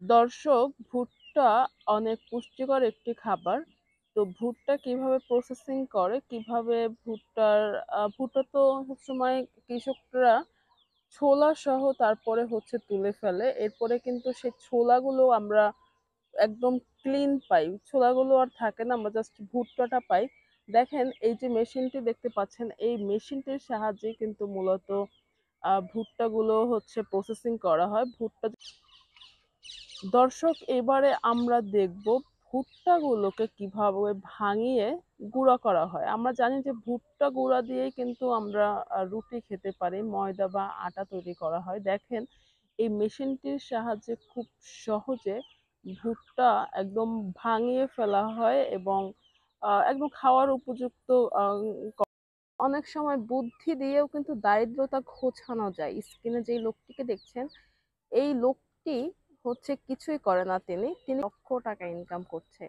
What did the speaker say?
দর্শক, ভুট্টা অনেক পুষ্টিকর একটি খাবার। তো ভুট্টা কিভাবে প্রসেসিং করে, কিভাবে ভুট্টা তো সবসময় কৃষকরা ছোলা সহ তারপরে তুলে ফেলে। এরপরে কিন্তু সেই ছোলাগুলো আমরা একদম ক্লিন পাই। ছোলাগুলো আর থাকে না, আমরা জাস্ট ভুট্টাটা পাই। দেখেন এই যে মেশিনটি দেখতে পাচ্ছেন, এই মেশিনটির সাহায্যে কিন্তু মূলত ভুট্টাগুলো প্রসেসিং করা হয়। দর্শক, এবারে আমরা দেখব ভুট্টাগুলোকে কিভাবে ভাঙিয়ে গুঁড়া করা হয়। আমরা জানি যে ভুট্টা গুঁড়া দিয়েই কিন্তু আমরা রুটি খেতে পারি, ময়দা বা আটা তৈরি করা হয়। দেখেন এই মেশিনটির সাহায্যে খুব সহজে ভুট্টা একদম ভাঙিয়ে ফেলা হয় এবং একদম খাওয়ার উপযুক্ত। আহ, অনেক সময় বুদ্ধি দিয়েও কিন্তু দারিদ্রতা ঘোচানো যায়। স্ক্রিনে যেই লোকটিকে দেখছেন, এই লোকটি কিছুই করে না, তিনি তিনি লক্ষ টাকা ইনকাম করছে।